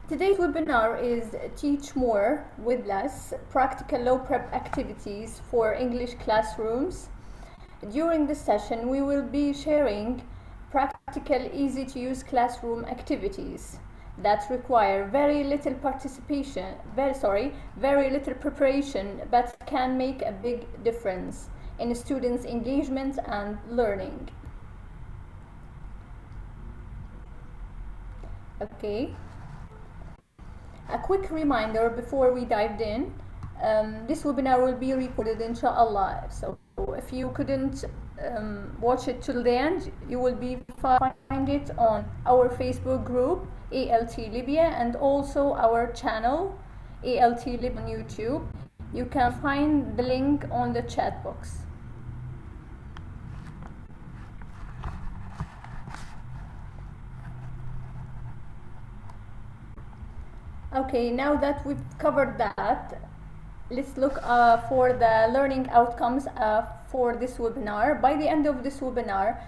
Today's webinar is Teach More with Less, Practical Low Prep Activities for English Classrooms. During this session, we will be sharing practical, easy-to-use classroom activities that require very little preparation, but can make a big difference in students' engagement and learning. Okay. A quick reminder before we dived in, this webinar will be recorded inshallah, so if you couldn't watch it till the end, you will find it on our Facebook group ELT Libya and also our channel ELT Libya on YouTube. You can find the link on the chat box. Okay, now that we've covered that, let's look for the learning outcomes for this webinar. By the end of this webinar,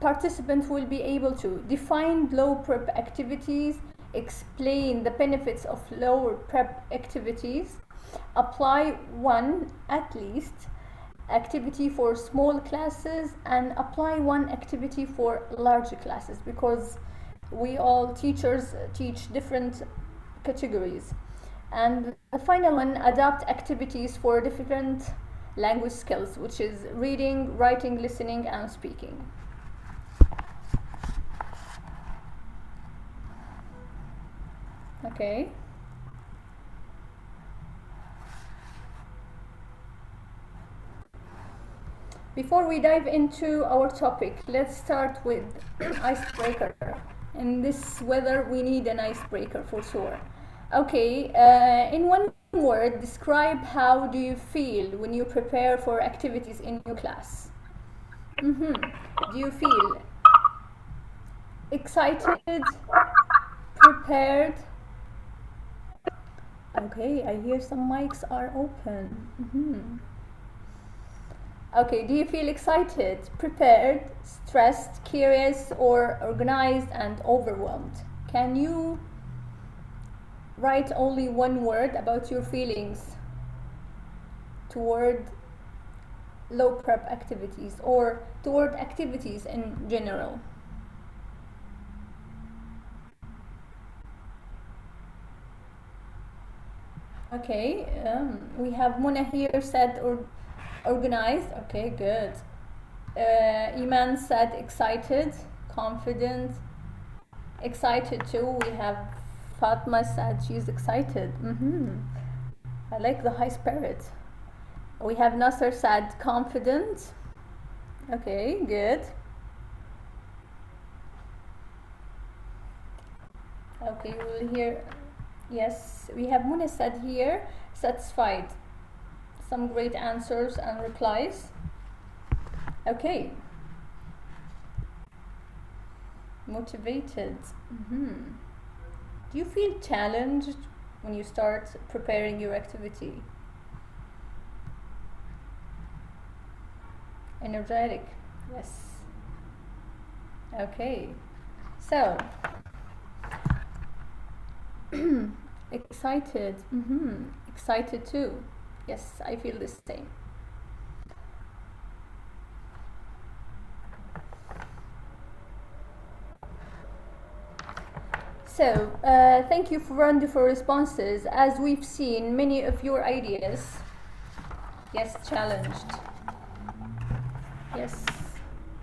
participants will be able to define low prep activities, explain the benefits of low prep activities, apply one at least activity for small classes, and apply one activity for large classes, because we all teachers teach different categories. And the final one, adapt activities for different language skills, which is reading, writing, listening, and speaking. Okay. Before we dive into our topic, let's start with icebreaker. In this weather, we need an icebreaker for sure. Okay, in one word, describe how do you feel when you prepare for activities in your class? Do you feel excited, prepared? Okay, I hear some mics are open. Okay, do you feel excited, prepared, stressed, curious, or organized and overwhelmed? Can you write only one word about your feelings toward low prep activities or toward activities in general? Okay, we have Muna here said organized. Okay, good. Eman said excited, confident, excited too. We have Fatma said she's excited. I like the high spirit. We have Nasser said confident. Okay, good. Okay, we'll hear. Yes, we have Muna said here satisfied. Some great answers and replies. Okay. Motivated. Do you feel challenged when you start preparing your activity? Energetic. Yes. Okay. So, excited. Excited too. Yes, I feel the same. So, thank you for wonderful responses. As we've seen, many of your ideas, yes, challenged.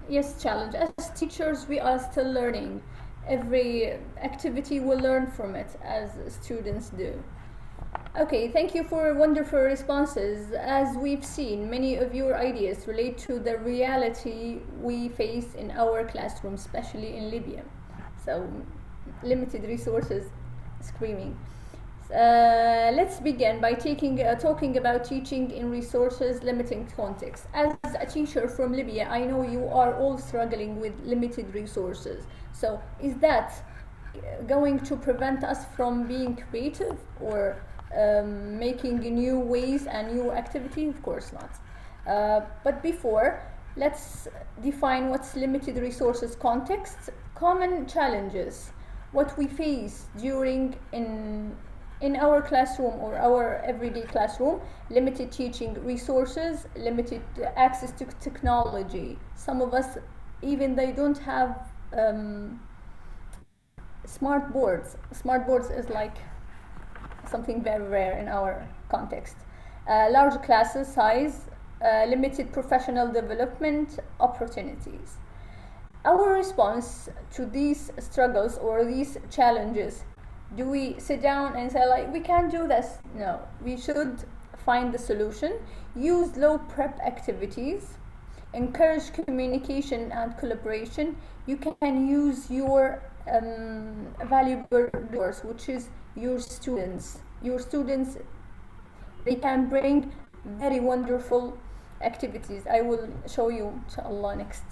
Yes, challenged. As teachers, we are still learning. Every activity we learn from it, as students do. Okay, thank you for wonderful responses. As we've seen, many of your ideas relate to the reality we face in our classroom, especially in Libya. So, limited resources screaming. Let's begin by talking about teaching in resources limiting context. As a teacher from Libya, I know you are all struggling with limited resources. So is that going to prevent us from being creative or making new ways and new activity? Of course not. But before, let's define what's limited resources context, common challenges. what we face during in our classroom or our everyday classroom: limited teaching resources, limited access to technology. Some of us, even they don't have smart boards. Smart boards is like something very rare in our context. Large classes size, limited professional development opportunities. Our response to these struggles or these challenges: do we sit down and say like we can't do this? No, we should find the solution. Use low prep activities, encourage communication and collaboration. You can use your valuable resource, which is your students. Your students, they can bring very wonderful activities. I will show you inshallah next.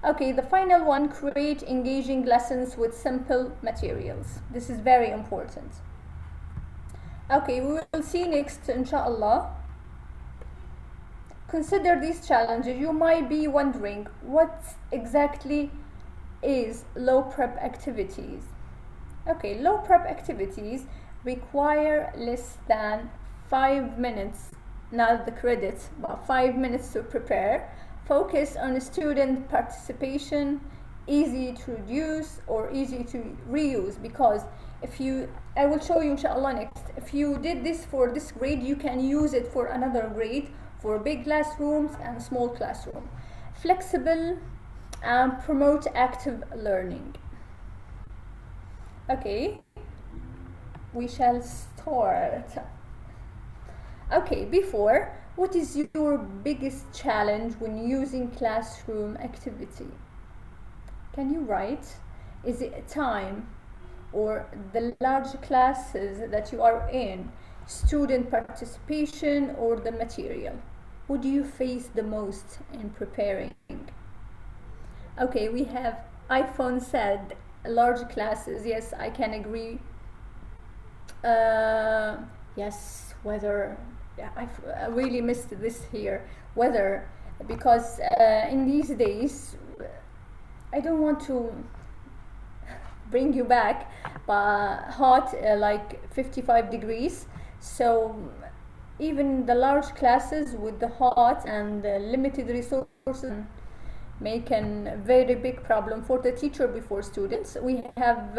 Okay, the final one: create engaging lessons with simple materials. This is very important. Okay, we will see next inshallah. Consider these challenges. You might be wondering what exactly is low prep activities. Okay, low prep activities require less than 5 minutes, not the credits, but 5 minutes to prepare. Focus on student participation, easy to reduce or easy to reuse, because if you, I will show you inshallah next, if you did this for this grade, you can use it for another grade, for big classrooms and small classroom. Flexible and promote active learning. Okay, we shall start. Okay, before, what is your biggest challenge when using classroom activity? Can you write? Is it time, or the large classes that you are in, student participation, or the material? What do you face the most in preparing? Okay, we have iPhone said large classes. Yes, I can agree. Yes, whether, yeah, I really missed this here. Weather, because in these days, I don't want to bring you back, but hot, like 55 degrees. So even the large classes with the hot and limited resources make a very big problem for the teacher before students. We have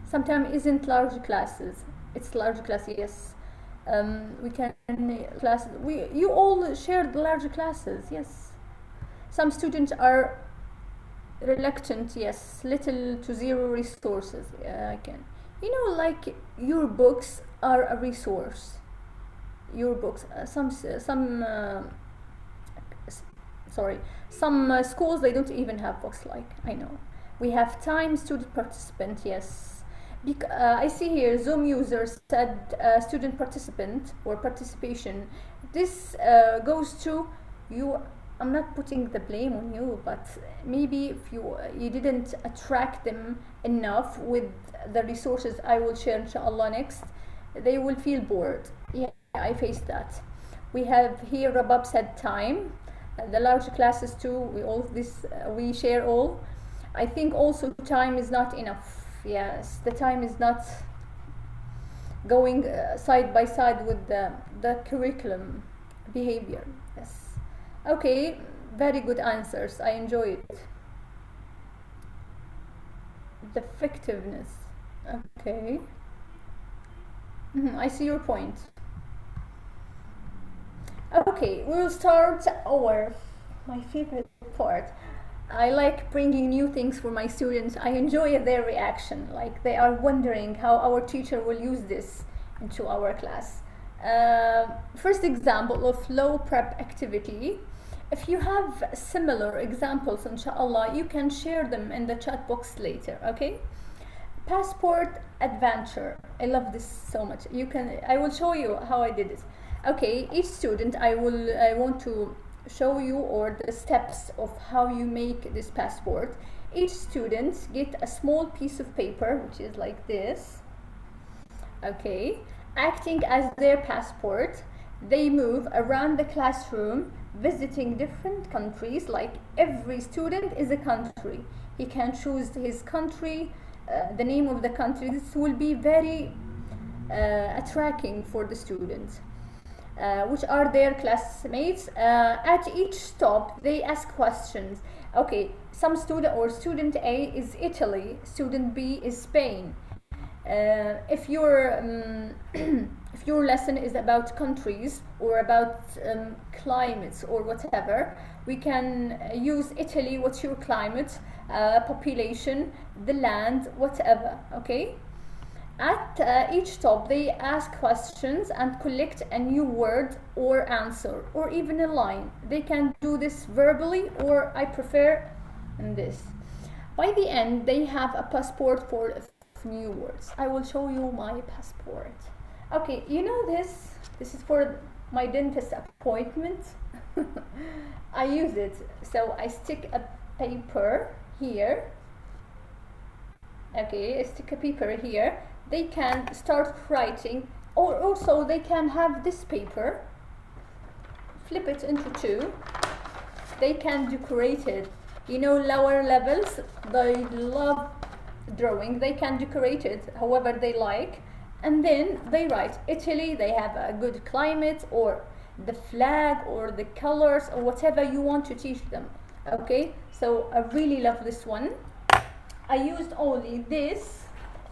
sometimes isn't large classes. It's large classes, yes. We can classes. You all share the large classes, yes. Some students are reluctant, yes. Little to zero resources. I can. You know, like your books are a resource. Your books. Some schools, they don't even have books. Like, I know. We have time student participant, yes. I see here Zoom users said student participant or participation. This goes to you. I'm not putting the blame on you, but maybe if you didn't attract them enough with the resources I will share inshallah next, they will feel bored. Yeah, I faced that. We have here Rabab said time. The large classes too, we share all. I think also time is not enough. Yes, the time is not going side by side with the curriculum behavior. Yes. Okay, very good answers. I enjoy it. The effectiveness. Okay. I see your point. Okay, we will start my favorite part. I like bringing new things for my students. I enjoy their reaction, like they are wondering how our teacher will use this into our class. First example of low prep activity. If you have similar examples, inshallah, you can share them in the chat box later, okay? Passport adventure. I love this so much. I will show you how I did it. Okay, each student, I want to show you or the steps of how you make this passport. Each student get a small piece of paper, which is like this, okay, acting as their passport. They move around the classroom visiting different countries. Like every student is a country. He can choose his country the name of the country, this will be very attracting for the students. Which are their classmates. At each stop, they ask questions. Okay, some student or student A is Italy, student B is Spain. If your lesson is about countries or about climates or whatever, we can use Italy. What's your climate, population, the land, whatever. Okay. At each stop, they ask questions and collect a new word or answer, or even a line. They can do this verbally, or I prefer in this. By the end, they have a passport for new words. I will show you my passport. Okay, you know this? This is for my dentist appointment. I use it. So I stick a paper here. Okay, I stick a paper here. They can start writing, or also they can have this paper, flip it into two. They can decorate it. You know, lower levels, they love drawing. They can decorate it however they like, and then they write Italy. They have a good climate, or the flag, or the colors, or whatever you want to teach them. Okay, so I really love this one. I used only this.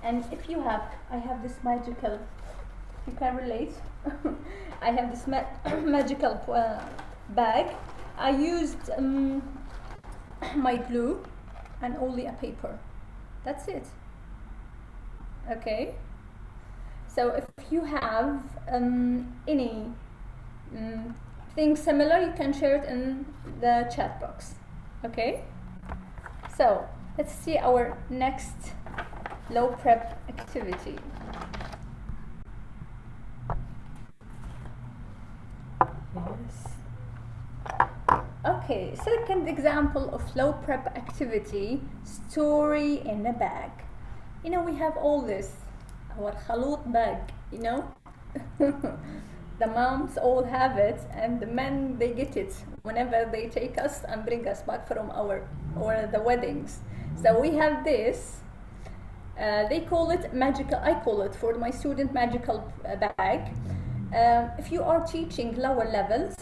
And if you have, I have this magical, you can relate. I have this magical bag. I used my glue and only a paper. That's it. Okay. So if you have any thing similar, you can share it in the chat box. Okay. So let's see our next low prep activity. Yes. Okay, second example of low prep activity, story in a bag. You know, we have all this, our khalut bag, you know. The moms all have it, and the men, they get it whenever they take us and bring us back from the weddings. So we have this. They call it magical. I call it for my student magical bag. If you are teaching lower levels,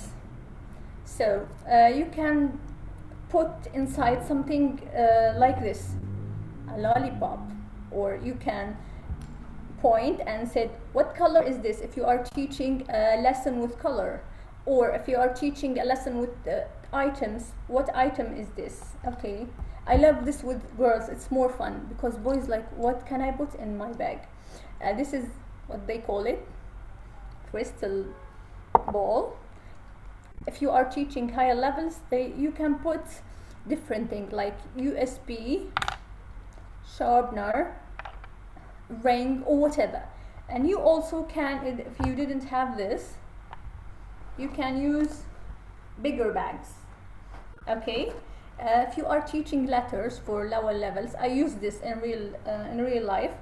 so you can put inside something like this, a lollipop, or you can point and say, what color is this? If you are teaching a lesson with color, or if you are teaching a lesson with items, what item is this? Okay. I love this with girls. It's more fun because boys like, what can I put in my bag? This is what they call it, crystal ball. If you are teaching higher levels, you can put different things like USB, sharpener, ring, or whatever. And you also can, if you didn't have this, you can use bigger bags. Okay. If you are teaching letters for lower levels, I use this in real life.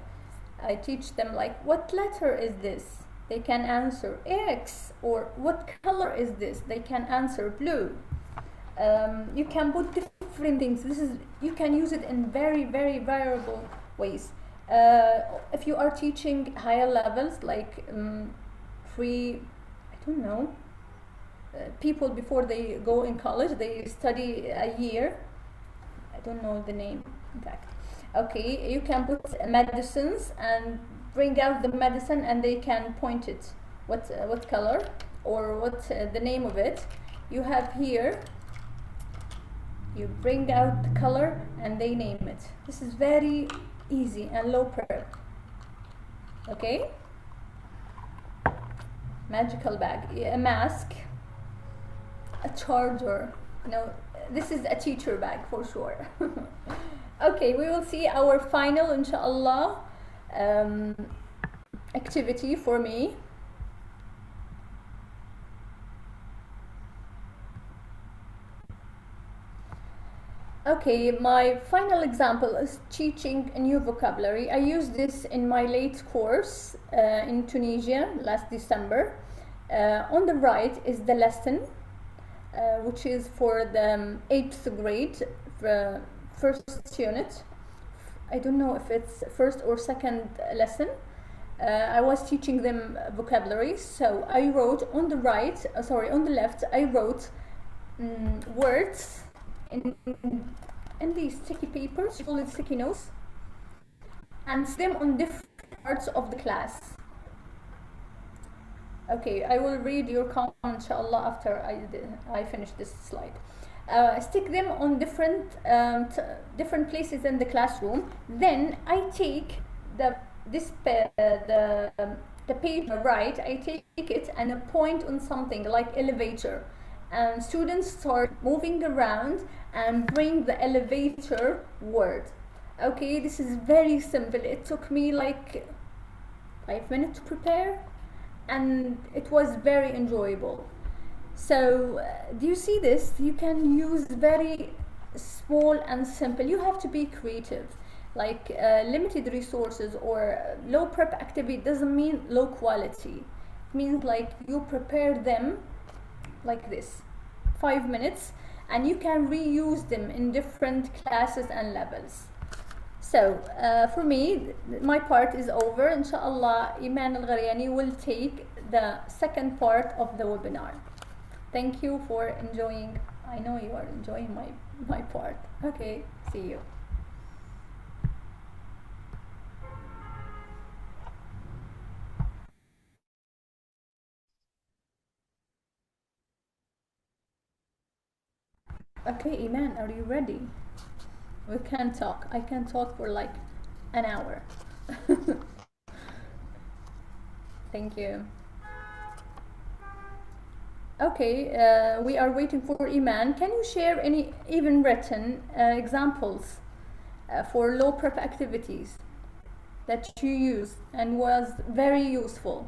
I teach them like, what letter is this? They can answer X. Or what color is this? They can answer blue. You can put different things. You can use it in very, very variable ways. If you are teaching higher levels, like I don't know, people before they go in college, they study a year. I don't know the name, in fact. Okay, you can put medicines and bring out the medicine, and they can point it what color or what the name of it. You have here, you bring out the color and they name it. This is very easy and low prep. Okay, magical bag, a mask, a charger. No, this is a teacher bag for sure. Okay, we will see our final, inshallah, activity for me. Okay, my final example is teaching a new vocabulary. I used this in my late course in Tunisia last December. On the right is the lesson, which is for the 8th grade, first unit, I don't know if it's first or second lesson. I was teaching them vocabulary, so I wrote on the right, sorry, on the left, I wrote words in these sticky papers, call it sticky notes, and them on different parts of the class. Okay, I will read your comment inshallah after I finish this slide. Stick them on different places in the classroom. Then I take the this the paper, right? I take it and I point on something like elevator, and students start moving around and bring the elevator word. Okay, this is very simple. It took me like 5 minutes to prepare, and it was very enjoyable. So, do you see this? You can use very small and simple. You have to be creative. Like limited resources or low prep activity doesn't mean low quality. It means like you prepare them like this, 5 minutes, and you can reuse them in different classes and levels. So for me, my part is over. Inshallah, Eman Gheryany will take the second part of the webinar. Thank you for enjoying. I know you are enjoying my part. Okay, see you. Okay, Iman, are you ready? We can talk. I can talk for like an hour. Thank you. Okay, we are waiting for Iman. Can you share any even written examples for low prep activities that you used and was very useful?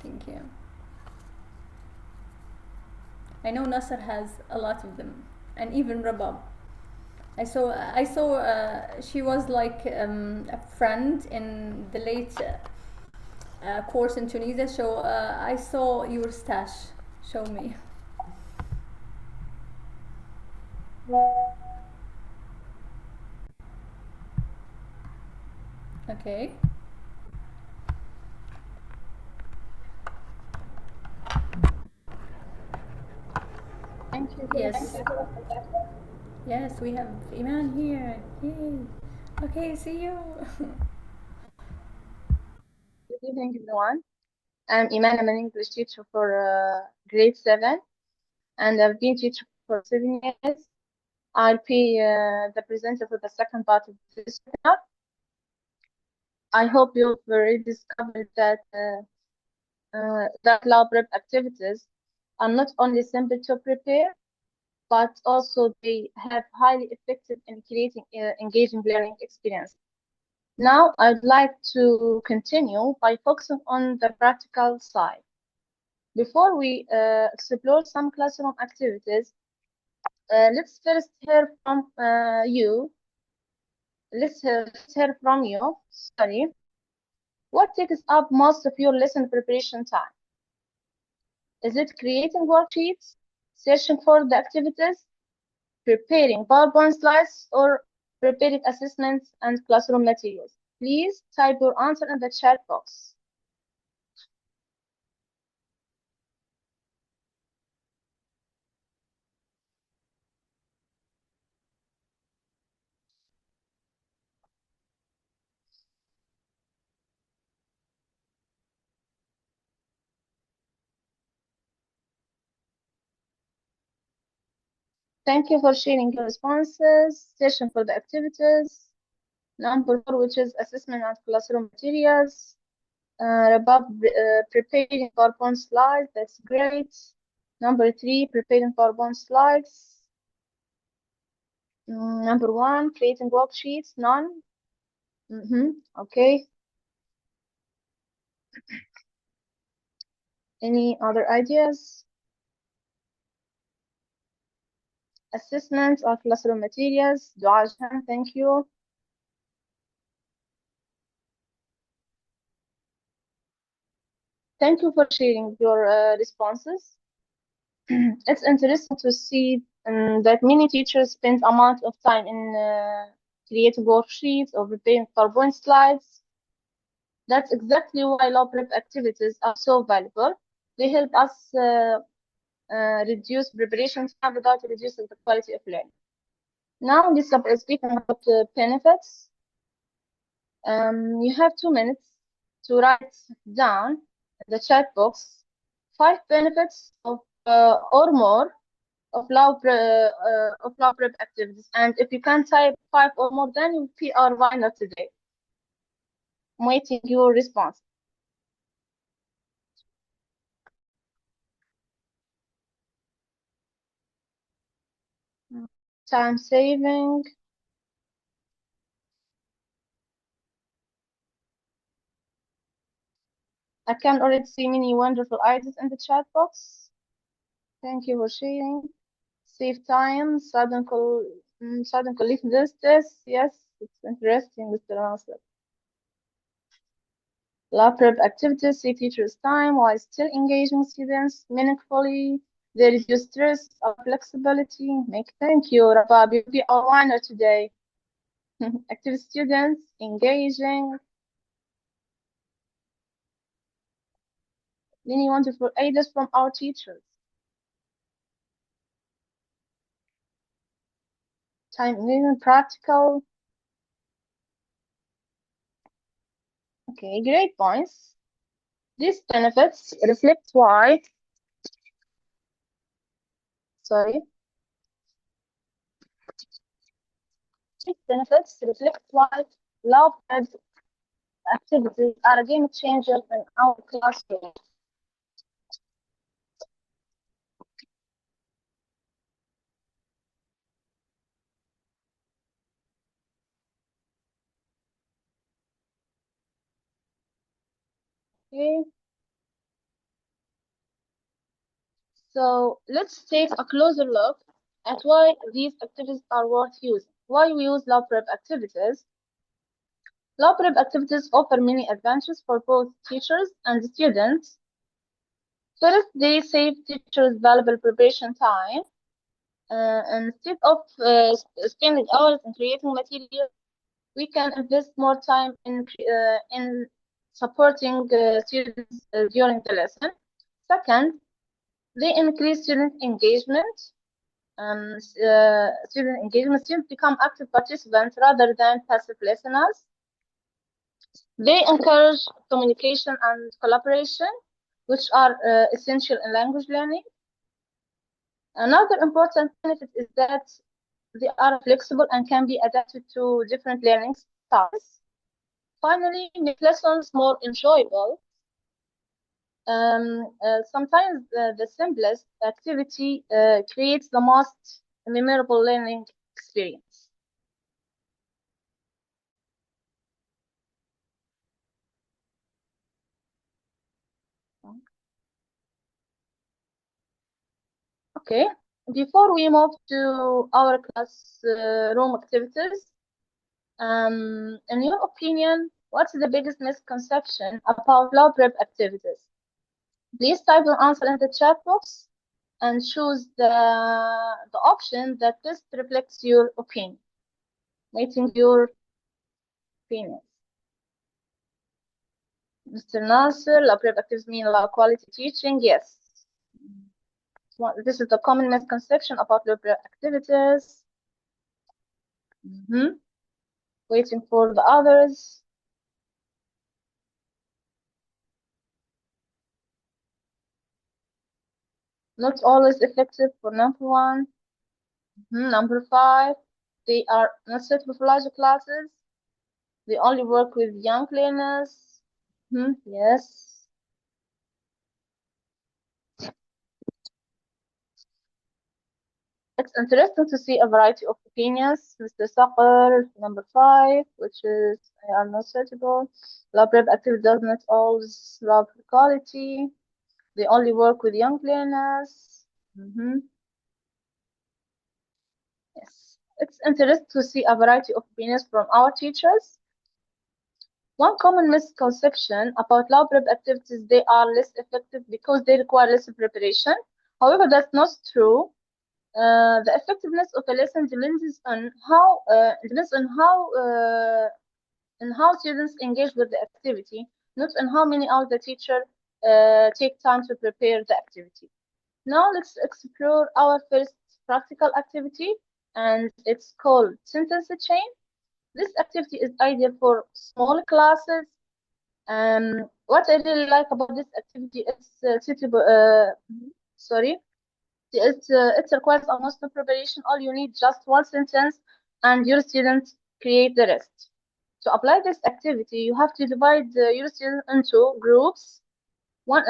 Thank you. I know Nasser has a lot of them, and even Rabab. I saw she was like a friend in the late course in Tunisia. So I saw your stash. Show me. Okay. Thank you. Yes. Yes, we have Iman here. Yay. Okay, see you. Good evening, everyone. I'm Eman. I'm an English teacher for grade 7, and I've been teaching for 7 years. I'll be the presenter for the second part of this webinar. I hope you've already discovered that lab prep activities are not only simple to prepare, but also they have highly effective in creating engaging learning experience. Now, I'd like to continue by focusing on the practical side. Before we explore some classroom activities, let's first hear from you. Let's hear from you. Sorry. What takes up most of your lesson preparation time? Is it creating worksheets, searching for the activities, preparing PowerPoint slides, or preparing assessments and classroom materials? Please type your answer in the chat box. Thank you for sharing your responses. Session for the activities. Number 4, which is assessment and classroom materials. About preparing PowerPoint slides. That's great. Number 3, preparing PowerPoint slides. Number 1, creating worksheets. None. Okay. Any other ideas? Assessments or classroom materials. Duajan, thank you. Thank you for sharing your responses. It's interesting to see that many teachers spend amount of time in creating worksheets, or preparing PowerPoint slides. That's exactly why lab prep activities are so valuable. They help us reduce preparation time without reducing the quality of learning. Now, speaking about benefits, you have 2 minutes to write down in the chat box 5 benefits or more of lab prep activities. And if you can type 5 or more, then you'll be our winner today. I'm waiting your response. Time saving. I can already see many wonderful ideas in the chat box. Thank you for sharing. Save time, sudden colleague justice. Yes, it's interesting, Mr. Nasser. Lab prep activities save teachers time while still engaging students meaningfully. They reduce stress, flexibility. Thank you, Rabab. You'll be our winner today. Active students, engaging, many wonderful ideas from our teachers. Time engagement, practical. Okay, great points. These benefits reflect why, sorry, these benefits reflect why lab activities are a game changer in our classroom. Okay, so let's take a closer look at why these activities are worth using. Why we use lab prep activities. Lab prep activities offer many advantages for both teachers and students. First, they save teachers valuable preparation time. Instead of spending hours in creating material, we can invest more time in supporting students during the lesson. Second, they increase student engagement. Students become active participants rather than passive listeners. They encourage communication and collaboration, which are essential in language learning. Another important benefit is that they are flexible and can be adapted to different learning styles. Finally, make lessons more enjoyable. Sometimes the simplest activity creates the most memorable learning experience. Okay, before we move to our classroom activities, in your opinion, what's the biggest misconception about lab prep activities? Please type your answer in the chat box and choose the option that best reflects your opinion. Waiting your opinions. Mr. Nasser, lab prep activities mean lab quality teaching. Yes. This is the common misconception about lab prep activities. Waiting for the others. Not always effective for number one. Number five, they are not suitable for larger classes. They only work with young learners. Yes. It's interesting to see a variety of opinions. Mr. Saqar, number five, which is I are not suitable. Lab prep activity does not always lab quality. They only work with young learners. Yes. It's interesting to see a variety of opinions from our teachers. One common misconception about lab prep activities, they are less effective because they require less preparation. However, that's not true. The effectiveness of a lesson depends on how students engage with the activity, not on how many hours the teacher take time to prepare the activity. Now let's explore our first practical activity, and it's called sentence chain. This activity is ideal for small classes. What I really like about this activity is suitable. Sorry, it requires almost no preparation. All you need just one sentence, and your students create the rest. To apply this activity, you have to divide your students into groups, one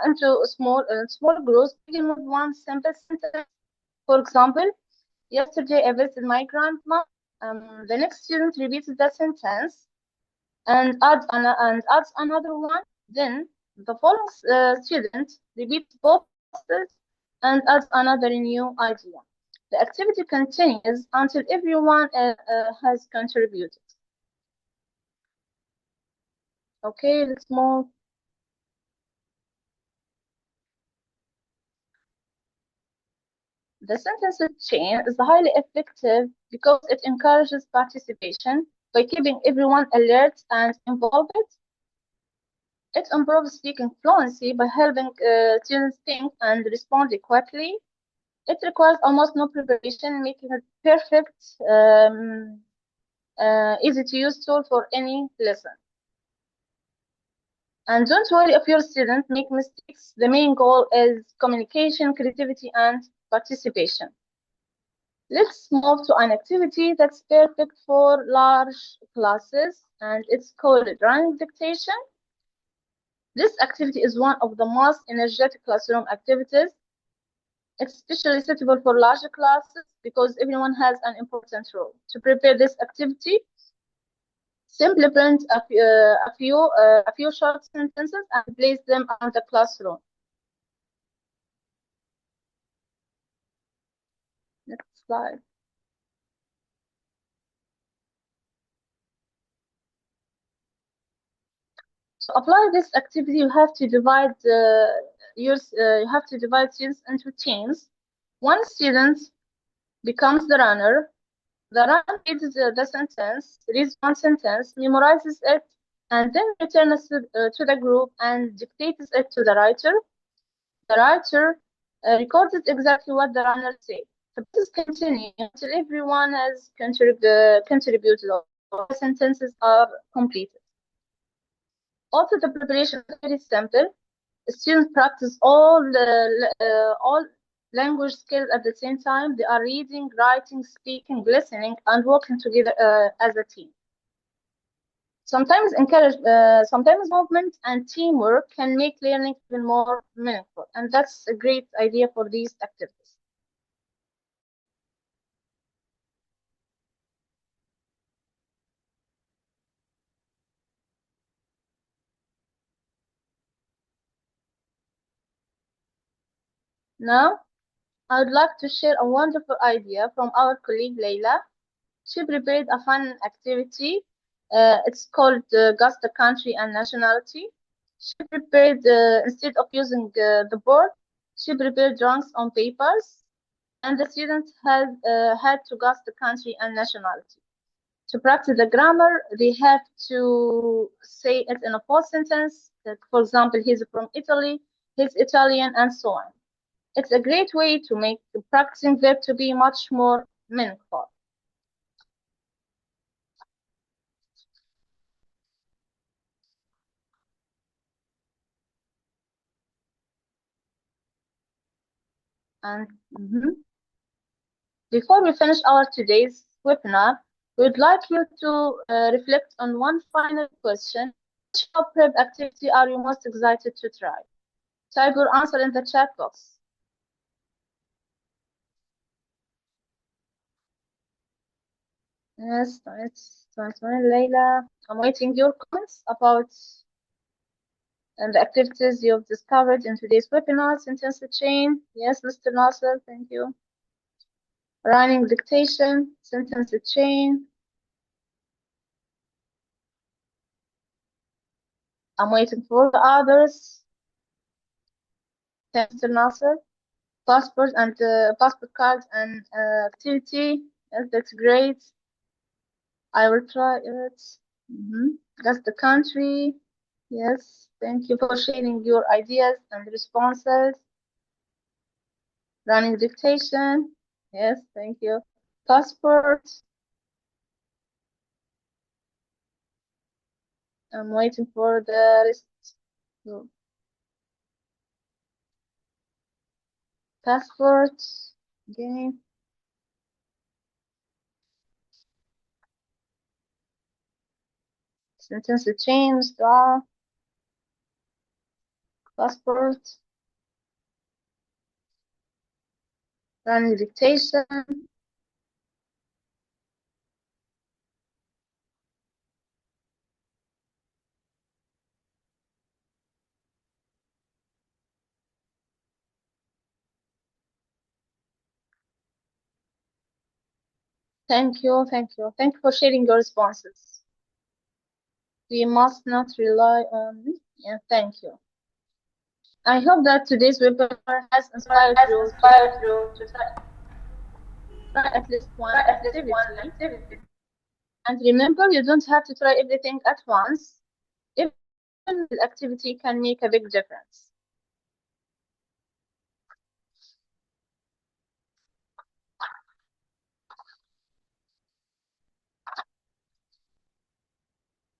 into small groups. Begin with one simple sentence. For example, yesterday I visited my grandma. The next student repeats the sentence and adds another one. Then the following student repeats both sentences and adds another new idea. The activity continues until everyone has contributed. Okay, let's move. The sentence chain is highly effective because it encourages participation by keeping everyone alert and involved. It improves speaking fluency by helping students think and respond quickly. It requires almost no preparation, making it perfect, easy to use tool for any lesson. And don't worry if your students make mistakes. The main goal is communication, creativity, and participation. Let's move to an activity that's perfect for large classes, and it's called running dictation. This activity is one of the most energetic classroom activities. It's especially suitable for larger classes because everyone has an important role. To prepare this activity, simply print a few short sentences and place them around the classroom. Next slide. To apply this activity, you have to divide students into teams. One student becomes the runner. The runner reads one sentence, memorizes it, and then returns to the group and dictates it to the writer. The writer records exactly what the runner said. The process continues until everyone has contributed or the sentences are completed. Also, the preparation is very simple. Students practice all language skills at the same time. They are reading, writing, speaking, listening, and working together as a team. Sometimes movement and teamwork can make learning even more meaningful, and that's a great idea for these activities. Now, I would like to share a wonderful idea from our colleague Leila. She prepared a fun activity. It's called Guess the Country and Nationality. She prepared, instead of using the board, she prepared drawings on papers, and the students had to guess the country and nationality. To practice the grammar, they have to say it in a full sentence. Like, for example, he's from Italy, he's Italian, and so on. It's a great way to make the practicing verb to be much more meaningful. And before we finish our today's webinar, we'd like you to reflect on one final question. Which job prep activity are you most excited to try? Type your answer in the chat box. Yes, it's Leila. I'm waiting your comments about the activities you've discovered in today's webinar. Sentence chain. Yes, Mr. Nasser, thank you. Running dictation, sentence chain. I'm waiting for the others. Thanks, Mr. Nasser. passport cards and activity. Yes, that's great. I will try it. That's the country. Yes, thank you for sharing your ideas and responses. Running dictation. Yes, thank you. Passport. I'm waiting for the list. So, passport. Again. Sentence change. Draw. Passport. Running dictation. Thank you, thank you. Thank you for sharing your responses. We must not rely on. Yeah, thank you. I hope that today's webinar has inspired Has you to inspired you to try at least one try at least one activity. activity. And remember, you don't have to try everything at once. Even a little activity can make a big difference.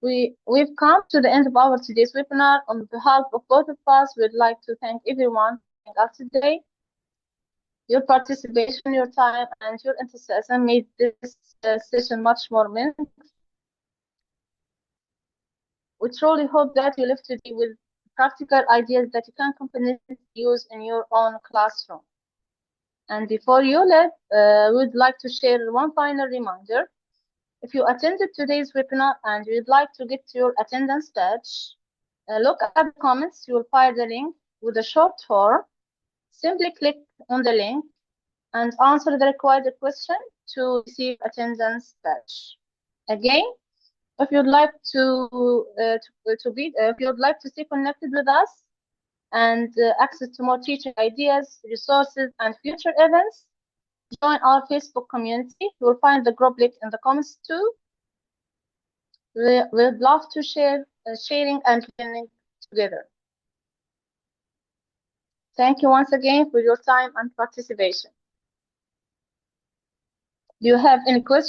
We've come to the end of our today's webinar. On behalf of both of us, we'd like to thank everyone for joining us today. Your participation, your time, and your enthusiasm made this session much more meaningful. We truly hope that you left today with practical ideas that you can confidently use in your own classroom. And before you leave, we'd like to share one final reminder. If you attended today's webinar and you'd like to get your attendance badge, look at the comments. You will find the link with a short form. Simply click on the link and answer the required question to receive attendance badge. Again, if you'd like if you'd like to stay connected with us and access to more teaching ideas, resources, and future events, join our Facebook community. You will find the group link in the comments too. We'd love to share sharing and learning together. Thank you once again for your time and participation. Do you have any questions?